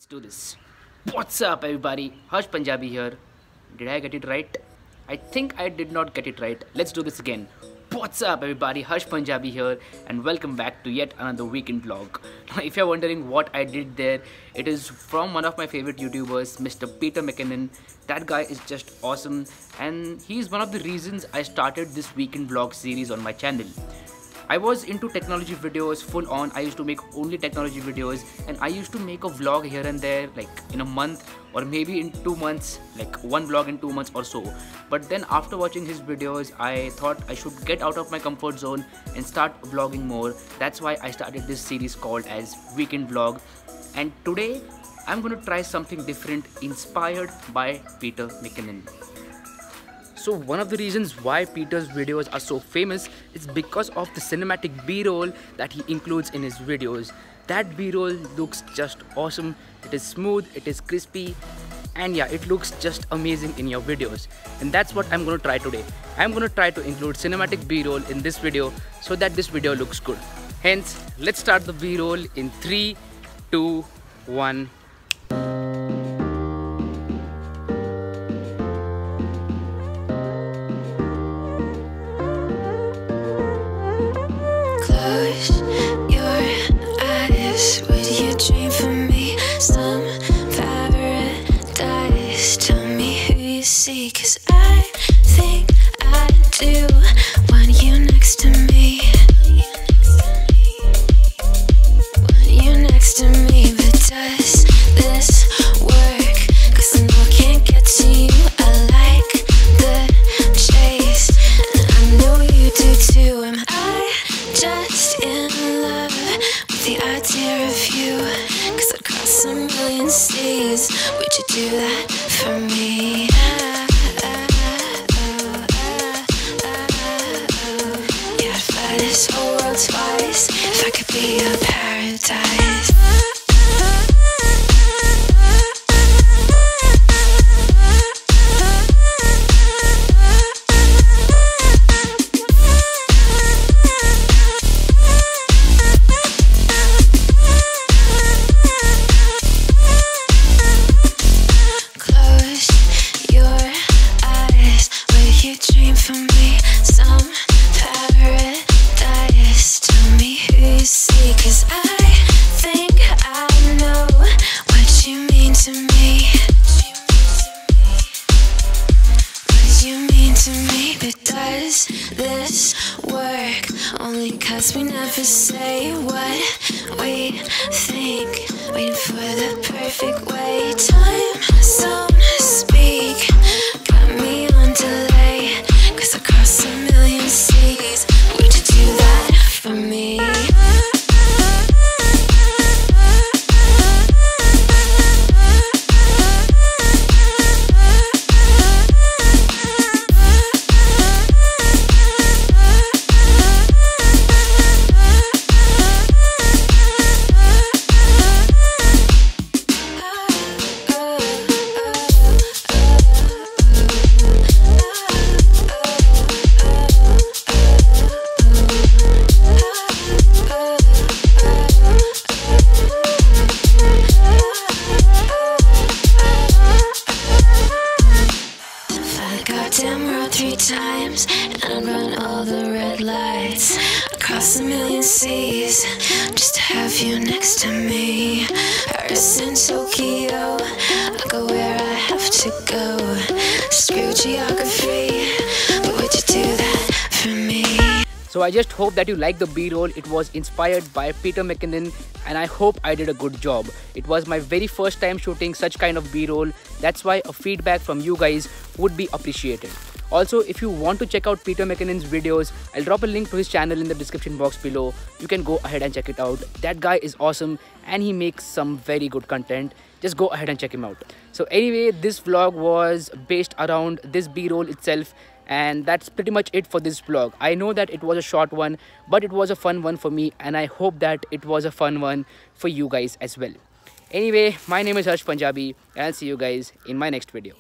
Let's do this. What's up, everybody? Harsh Punjabi here. Did I get it right? I think I did not get it right. Let's do this again. What's up, everybody? Harsh Punjabi here, and welcome back to yet another weekend vlog. Now, if you're wondering what I did there, it is from one of my favorite YouTubers, Mr. Peter McKinnon. That guy is just awesome, and he's one of the reasons I started this weekend vlog series on my channel. I was into technology videos full on. I used to make only technology videos, and I used to make a vlog here and there, like in a month or maybe in 2 months, like one vlog in 2 months or so. But then after watching his videos, I thought I should get out of my comfort zone and start vlogging more. That's why I started this series called as Weekend Vlog. And today I'm going to try something different inspired by Peter McKinnon. So one of the reasons why Peter's videos are so famous is because of the cinematic B-roll that he includes in his videos. That B-roll looks just awesome. It is smooth, it is crispy, and yeah, it looks just amazing in your videos. And that's what I'm going to try today. I'm going to try to include cinematic B-roll in this video so that this video looks good. Hence, let's start the B-roll in 3, 2, 1. Close your eyes. Would you dream for me? Some paradise. Tell me who you see, 'cause I think I do want you next to me. Want you next to me. But does this work? 'Cause I know I can't get to you. I like the chase, and I know you do too. Am I just in love with the idea of you? 'Cause I'd cross a million seas. Would you do that for me? Yeah, I'd fly this whole world twice if I could be your paradise. This work only 'cause we never say what we think, waiting for the perfect way. Time zone speak, got me on delay, 'cause I cross a million seas. Would you do that for me? Damn road 3 times, and I'd run all the red lights across a million seas just to have you next to me. Paris and Tokyo, I go where I have to go. Screw geography, but would you do that for me? So I just hope that you like the B-roll. It was inspired by Peter McKinnon, and I hope I did a good job. It was my very first time shooting such kind of B-roll. That's why a feedback from you guys would be appreciated. Also, if you want to check out Peter McKinnon's videos, I'll drop a link to his channel in the description box below. You can go ahead and check it out. That guy is awesome, and he makes some very good content. Just go ahead and check him out. So anyway, this vlog was based around this B-roll itself, and that's pretty much it for this vlog. I know that it was a short one, but it was a fun one for me, and I hope that it was a fun one for you guys as well. Anyway, my name is Harsh Punjabi, and I'll see you guys in my next video.